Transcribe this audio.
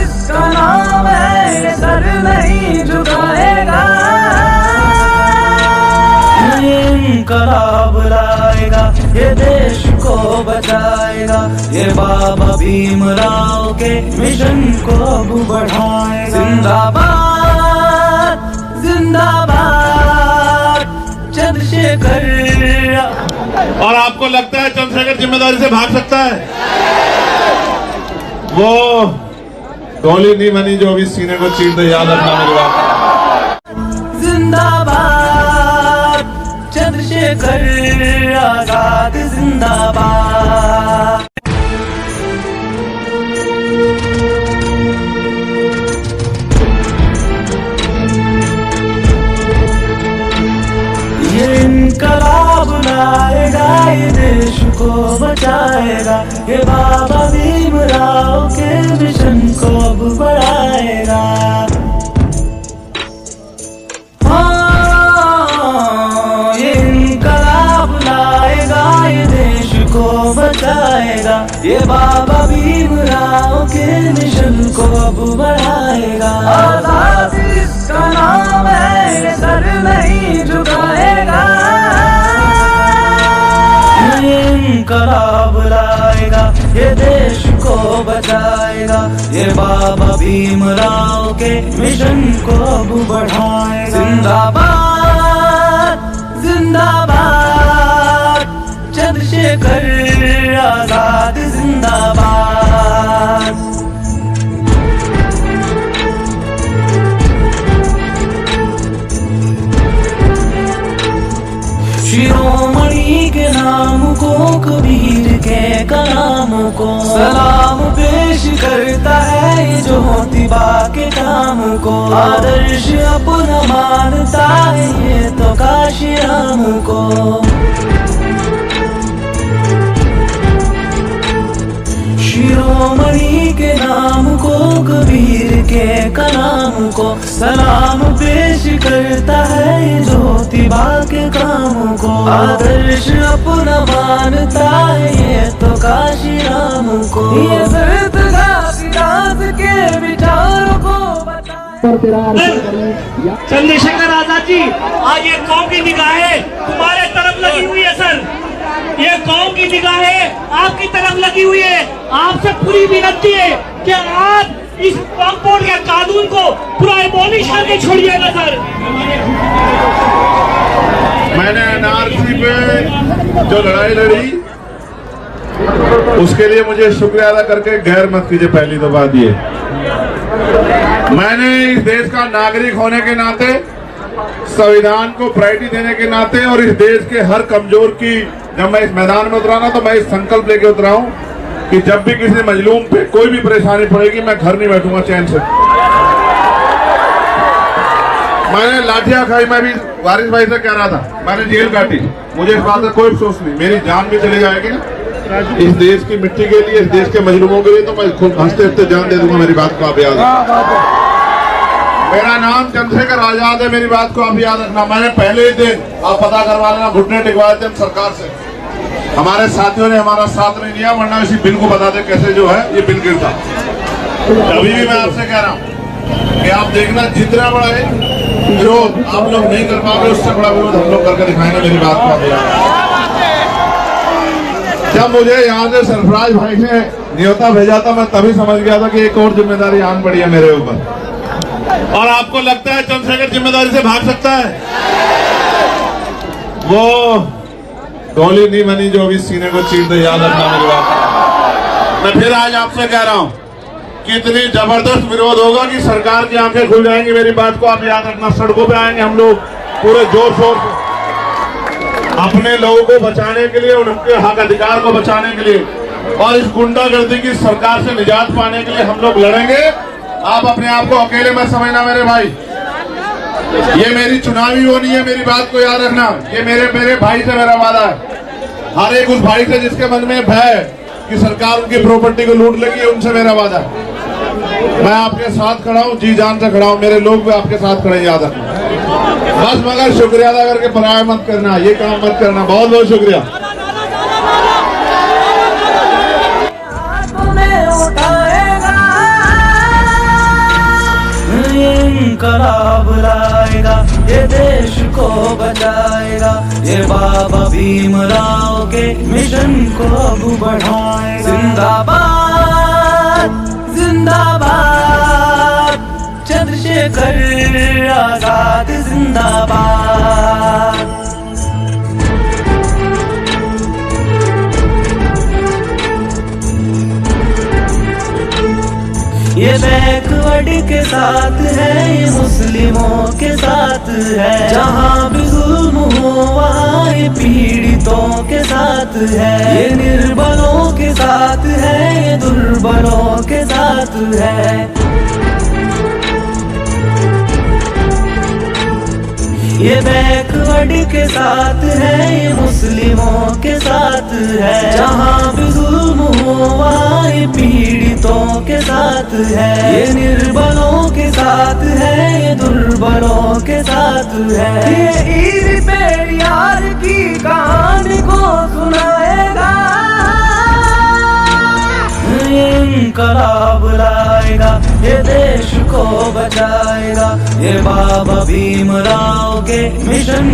जिसका नाम है ये सर नहीं झुकाएगा। इनकलाब लाएगा, ये देश को बचाएगा, ये बाबा भीमराव के मिशन को अब बढ़ाएगा। जिंदाबाद जिंदाबाद चंद्रशेखर। और आपको लगता है चंद्रशेखर जिम्मेदारी से भाग सकता है? वो गोली नहीं बनी जो अभी सीने को चीर दे, याद रखना मेरी बात। जिंदाबाद चंद्रशेखर आजाद जिंदाबाद। ये इनकलाब लाएगा, ये देश को बचाएगा, ये बाबा भीमराव के मिशन को अब बढ़ाएगा। हाँ, ये इनकलाब लाएगा, ये देश को बचाएगा, ये बाबा भीमराव के मिशन को अब बढ़ाएगा। आजादी इसका नाम है, ये सर नहीं झुकाएगा। इनकलाब लाएगा, ये देश को बचाएगा, ये बाबा भीमराव के मिशन को अब बढ़ाएगा। जिंदाबाद जिंदाबाद चंद्रशेखर आजाद जिंदाबाद। शिरोमणि के नाम को, कबीर के कलाम को सलाम पेश करता है, ये ज्योतिबा के काम को आदर्श अपना मानता है, ये तो काशी राम को। शिरोमणि के नाम को, कबीर के कलाम को सलाम पेश करता है, ये ज्योतिबा के काम को आदर्श अपना मानता है, ये तो काशी राम को। ये सर घासीदास के विचारों को चंद्रशेखर आजाद जी, आज ये कौम की निगाहें तुम्हारे तरफ लगी हुई है सर। ये कौम की निगाहें आपकी तरफ लगी हुई है। आपसे पूरी विनती है कि आप इस कंपाउंड के कानून को पूरा एबॉलिश करके छोड़िएगा सर। मैंने एनआरसी पे जो लड़ाई लड़ी उसके लिए मुझे शुक्रिया अदा करके गैर मत कीजिए। पहली तो बात ये, मैंने इस देश का नागरिक होने के नाते, संविधान को प्रायोरिटी देने के नाते और इस देश के हर कमजोर की, जब मैं इस मैदान में उतरा ना तो मैं इस संकल्प लेके उतरा हूं कि जब भी किसी मजलूम पे कोई भी परेशानी पड़ेगी मैं घर नहीं बैठूंगा चैन से। मैंने लाठियां खाई, मैं भी वारिस भाई से कह रहा था, मैंने जेल काटी, मुझे इस बात का कोई अफसोस नहीं। मेरी जान भी चली जाएगी ना इस देश की मिट्टी के लिए, इस देश के मजलूमों के लिए, तो मैं खुद हंसते हंसते जान दे दूंगा। मेरी बात को आप याद रखना। मेरा नाम चंद्रशेखर आजाद है, मेरी बात को आप याद रखना। मैंने पहले ही दिन, आप पता करवा लेना, घुटने टिकवाए थे हम सरकार से। हमारे साथियों ने हमारा साथ नहीं दिया, वरना इसी बिल को बता दे कैसे जो है ये बिल गिरता। अभी भी मैं आपसे कह रहा हूँ कि आप देखना, जितना बड़ा है विरोध आप लोग नहीं कर पाओगे, उससे बड़ा विरोध हम लोग करके दिखाएंगे। मेरी बात को आप याद। जब मुझे यहाँ से सरफराज भाई ने न्योता भेजा था, मैं तभी समझ गया था कि एक और जिम्मेदारी आन पड़ी है मेरे ऊपर। और आपको लगता है चंद्रशेखर जिम्मेदारी से भाग सकता है? वो गोली नहीं बनी जो अभी सीने को चीर दे, याद रखना मेरी बात। मैं फिर आज आपसे कह रहा हूं कि इतनी जबरदस्त विरोध होगा कि सरकार की आंखें खुल जाएंगी। मेरी बात को आप याद रखना। सड़कों पे आएंगे हम लोग पूरे जोर शोर से, अपने लोगों को बचाने के लिए, उनके हक अधिकार को बचाने के लिए, और इस गुंडागर्दी की सरकार से निजात पाने के लिए हम लोग लड़ेंगे। आप अपने आप को अकेले मत समझना मेरे भाई, ये मेरी चुनावी वो नहीं है। मेरी बात को याद रखना, ये मेरे भाई से मेरा वादा है। हर एक उस भाई से जिसके मन में भय कि सरकार उनकी प्रॉपर्टी को लूट लेगी, उनसे मेरा वादा है। मैं आपके साथ खड़ा हूँ, जी जान से खड़ा हूँ, मेरे लोग भी आपके साथ खड़े, याद रखना। बस मगर शुक्रिया अदा करके पराया मत करना, ये काम मत करना। बहुत बहुत शुक्रिया। इंकलाब लाएगा, ये देश को बचाएगा, ये बाबा भीमराव के मिशन को अब बढ़ाएगा। जिंदाबाद जिंदाबाद, चंद्रशेखर आजाद जिंदाबाद। ये बैकवर्ड के साथ है, ये मुस्लिमों के साथ है, जहाँ भी जुल्म हो वहाँ ये पीड़ितों के साथ है, ये निर्बलों के साथ है, ये दुर्बलों के साथ है। ये बैकवर्ड के साथ है, ये मुस्लिमों के साथ है, जहाँ भी जुल्म हो वहाँ ये पीड़ितों के साथ है, ये निर्बलों के साथ है, ये दुर्बलों के साथ है। ये ईद पेरियार की कहानी को सुनाएगा, इंकलाब लाएगा, ये देश को बचाएगा, ये बाबा भीमराव के मिशन